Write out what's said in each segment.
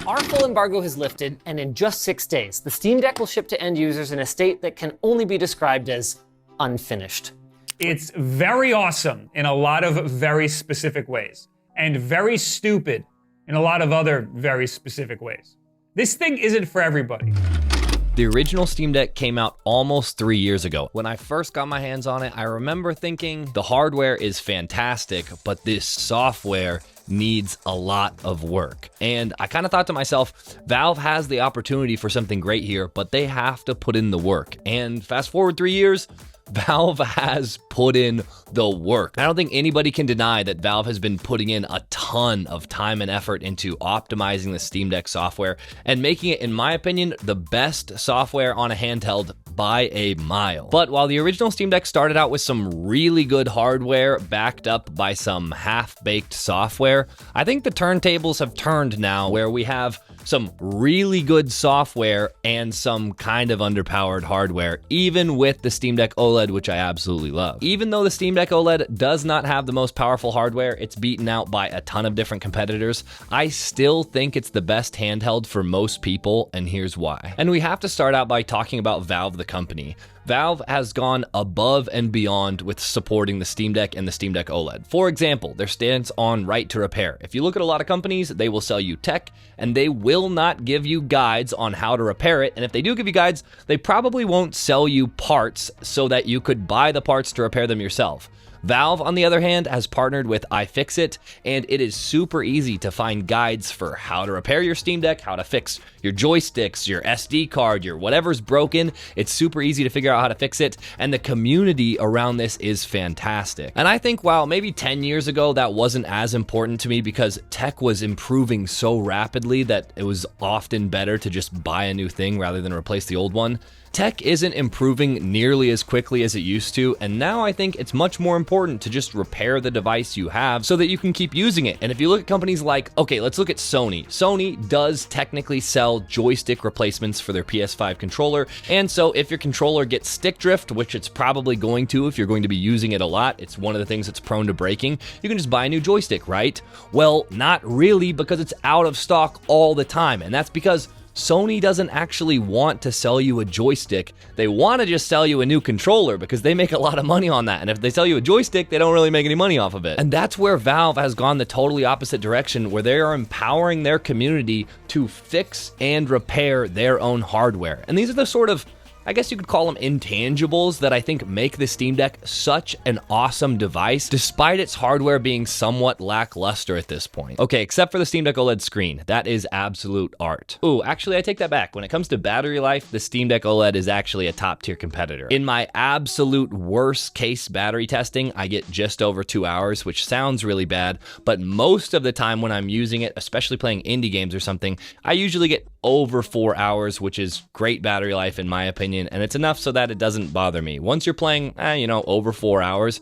Our full embargo has lifted, and in just 6 days, the Steam Deck will ship to end users in a state that can only be described as unfinished. It's very awesome in a lot of very specific ways, and very stupid in a lot of other very specific ways. This thing isn't for everybody. The original Steam Deck came out almost 3 years ago. When I first got my hands on it, I remember thinking the hardware is fantastic, but this software needs a lot of work. And I kind of thought to myself, Valve has the opportunity for something great here, but they have to put in the work. And fast forward 3 years, Valve has put in the work. I don't think anybody can deny that Valve has been putting in a ton of time and effort into optimizing the Steam Deck software and making it, in my opinion, the best software on a handheld by a mile. But while the original Steam Deck started out with some really good hardware backed up by some half-baked software, I think the turntables have turned now, where we have some really good software and some kind of underpowered hardware, even with the Steam Deck OLED, which I absolutely love. Even though the Steam Deck OLED does not have the most powerful hardware, it's beaten out by a ton of different competitors, I still think it's the best handheld for most people, and here's why. And we have to start out by talking about Valve, the company. Valve has gone above and beyond with supporting the Steam Deck and the Steam Deck OLED. For example, their stance on right to repair. If you look at a lot of companies, they will sell you tech and they will not give you guides on how to repair it. And if they do give you guides, they probably won't sell you parts so that you could buy the parts to repair them yourself. Valve, on the other hand, has partnered with iFixit, and it is super easy to find guides for how to repair your Steam Deck, how to fix your joysticks, your SD card, your whatever's broken. It's super easy to figure out how to fix it, and the community around this is fantastic. And I think while maybe 10 years ago that wasn't as important to me because tech was improving so rapidly that it was often better to just buy a new thing rather than replace the old one, tech isn't improving nearly as quickly as it used to, and now I think it's much more important to just repair the device you have so that you can keep using it. And if you look at companies like, okay, let's look at Sony. Sony does technically sell joystick replacements for their PS5 controller, and so if your controller gets stick drift, which it's probably going to if you're going to be using it a lot, it's one of the things that's prone to breaking, you can just buy a new joystick, right? Well, not really, because it's out of stock all the time, and that's because Sony doesn't actually want to sell you a joystick. They want to just sell you a new controller because they make a lot of money on that. And if they sell you a joystick, they don't really make any money off of it. And that's where Valve has gone the totally opposite direction, where they are empowering their community to fix and repair their own hardware. And these are the sort of, I guess you could call them intangibles that I think make the Steam Deck such an awesome device, despite its hardware being somewhat lackluster at this point. Okay, except for the Steam Deck OLED screen. That is absolute art. Ooh, actually, I take that back. When it comes to battery life, the Steam Deck OLED is actually a top-tier competitor. In my absolute worst case battery testing, I get just over 2 hours, which sounds really bad, but most of the time when I'm using it, especially playing indie games or something, I usually get over 4 hours, which is great battery life in my opinion, and it's enough so that it doesn't bother me. Once you're playing, over 4 hours,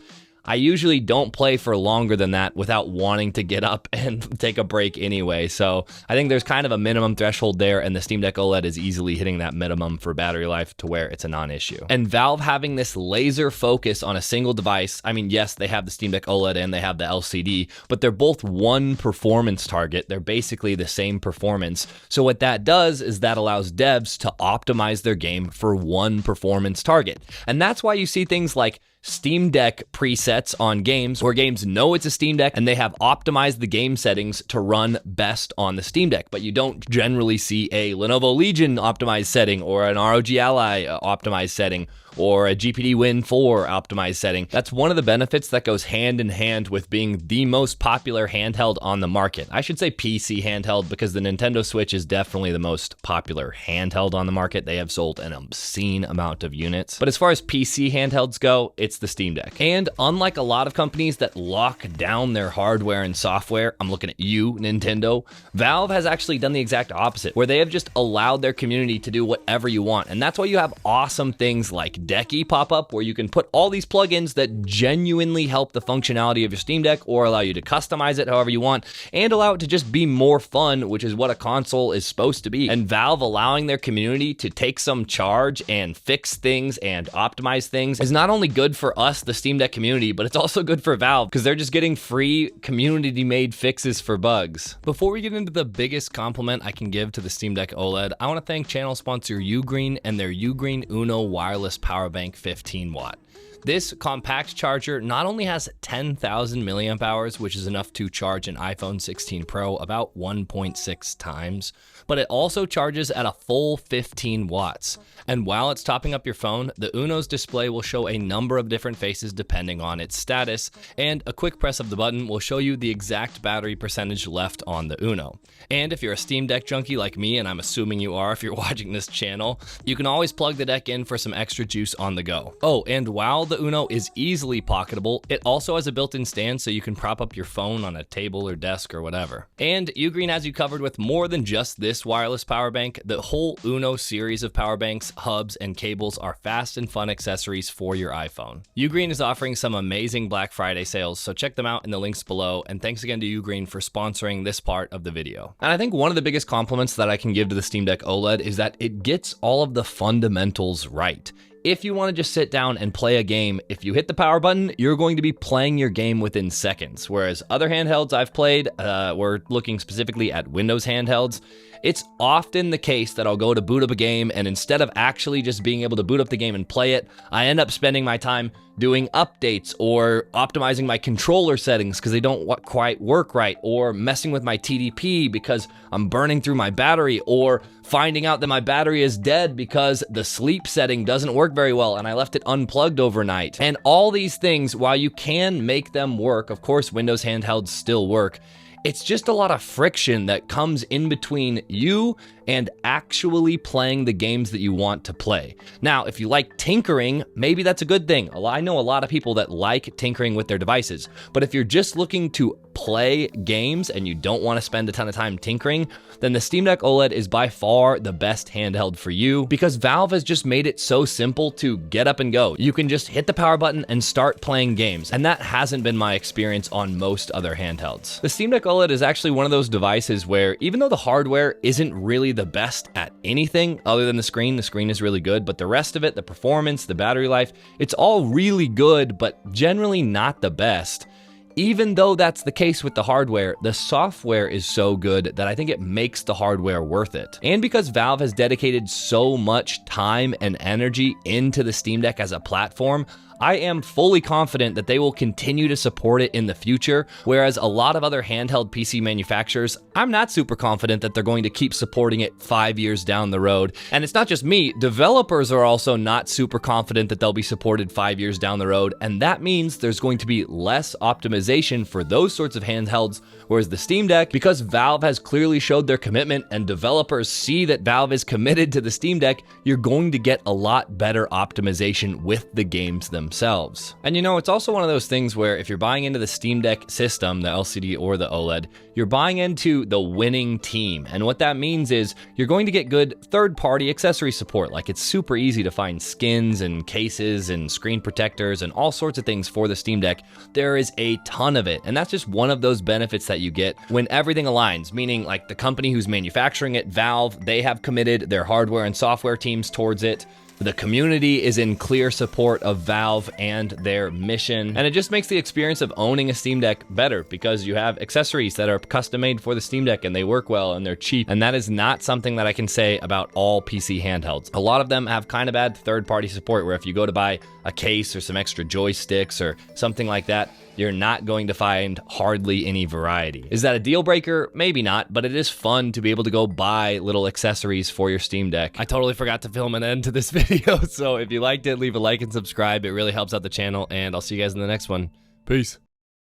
I usually don't play for longer than that without wanting to get up and take a break anyway. So I think there's kind of a minimum threshold there, and the Steam Deck OLED is easily hitting that minimum for battery life to where it's a non-issue. And Valve having this laser focus on a single device, I mean, yes, they have the Steam Deck OLED and they have the LCD, but they're both one performance target. They're basically the same performance. So what that does is that allows devs to optimize their game for one performance target. And that's why you see things like Steam Deck presets on games where games know it's a Steam Deck and they have optimized the game settings to run best on the Steam Deck, but you don't generally see a Lenovo Legion optimized setting or an ROG Ally optimized setting or a GPD Win 4 optimized setting. That's one of the benefits that goes hand in hand with being the most popular handheld on the market. I should say PC handheld because the Nintendo Switch is definitely the most popular handheld on the market. They have sold an obscene amount of units. But as far as PC handhelds go, it's the Steam Deck. And unlike a lot of companies that lock down their hardware and software, I'm looking at you, Nintendo, Valve has actually done the exact opposite, where they have just allowed their community to do whatever you want. And that's why you have awesome things like Decky pop up where you can put all these plugins that genuinely help the functionality of your Steam Deck or allow you to customize it however you want and allow it to just be more fun, which is what a console is supposed to be. And Valve allowing their community to take some charge and fix things and optimize things is not only good for us, the Steam Deck community, but it's also good for Valve because they're just getting free community-made fixes for bugs. Before we get into the biggest compliment I can give to the Steam Deck OLED, I want to thank channel sponsor UGREEN and their UGREEN Uno wireless power bank 15 watt. This compact charger not only has 10,000 milliamp hours, which is enough to charge an iPhone 16 Pro about 1.6 times, but it also charges at a full 15 watts. And while it's topping up your phone, the Uno's display will show a number of different faces depending on its status, and a quick press of the button will show you the exact battery percentage left on the Uno. And if you're a Steam Deck junkie like me, and I'm assuming you are if you're watching this channel, you can always plug the deck in for some extra juice on the go. Oh, and while the Uno is easily pocketable, it also has a built-in stand so you can prop up your phone on a table or desk or whatever. And UGREEN has you covered with more than just this wireless power bank. The whole Uno series of power banks, hubs, and cables are fast and fun accessories for your iPhone. UGREEN is offering some amazing Black Friday sales, so check them out in the links below, and thanks again to UGREEN for sponsoring this part of the video. And I think one of the biggest compliments that I can give to the Steam Deck OLED is that it gets all of the fundamentals right. If you want to just sit down and play a game, if you hit the power button, you're going to be playing your game within seconds. Whereas other handhelds I've played, we're looking specifically at Windows handhelds, it's often the case that I'll go to boot up a game, and instead of actually just being able to boot up the game and play it, I end up spending my time doing updates or optimizing my controller settings because they don't quite work right, or messing with my TDP because I'm burning through my battery, or finding out that my battery is dead because the sleep setting doesn't work very well and I left it unplugged overnight. And all these things, while you can make them work, of course Windows handhelds still work, it's just a lot of friction that comes in between you and actually playing the games that you want to play. Now, if you like tinkering, maybe that's a good thing. I know a lot of people that like tinkering with their devices, but if you're just looking to play games and you don't want to spend a ton of time tinkering, then the Steam Deck OLED is by far the best handheld for you because Valve has just made it so simple to get up and go. You can just hit the power button and start playing games, and that hasn't been my experience on most other handhelds. The Steam Deck OLED is actually one of those devices where even though the hardware isn't really the best at anything other than the screen is really good, but the rest of it, the performance, the battery life, it's all really good, but generally not the best. Even though that's the case with the hardware, the software is so good that I think it makes the hardware worth it. And because Valve has dedicated so much time and energy into the Steam Deck as a platform, I am fully confident that they will continue to support it in the future, whereas a lot of other handheld PC manufacturers, I'm not super confident that they're going to keep supporting it 5 years down the road. And it's not just me, developers are also not super confident that they'll be supported 5 years down the road, and that means there's going to be less optimization for those sorts of handhelds, whereas the Steam Deck, because Valve has clearly showed their commitment and developers see that Valve is committed to the Steam Deck, you're going to get a lot better optimization with the games themselves. And you know, it's also one of those things where if you're buying into the Steam Deck system, the LCD or the OLED, you're buying into the winning team. And what that means is you're going to get good third-party accessory support. Like, it's super easy to find skins and cases and screen protectors and all sorts of things for the Steam Deck. There is a ton of it. And that's just one of those benefits that you get when everything aligns, meaning like the company who's manufacturing it, Valve, they have committed their hardware and software teams towards it. The community is in clear support of Valve and their mission, and it just makes the experience of owning a Steam Deck better because you have accessories that are custom made for the Steam Deck and they work well and they're cheap, and that is not something that I can say about all PC handhelds. A lot of them have kind of bad third-party support where if you go to buy a case or some extra joysticks or something like that, you're not going to find hardly any variety. Is that a deal breaker? Maybe not, but it is fun to be able to go buy little accessories for your Steam Deck. I totally forgot to film an end to this video, so if you liked it, leave a like and subscribe. It really helps out the channel, and I'll see you guys in the next one. Peace.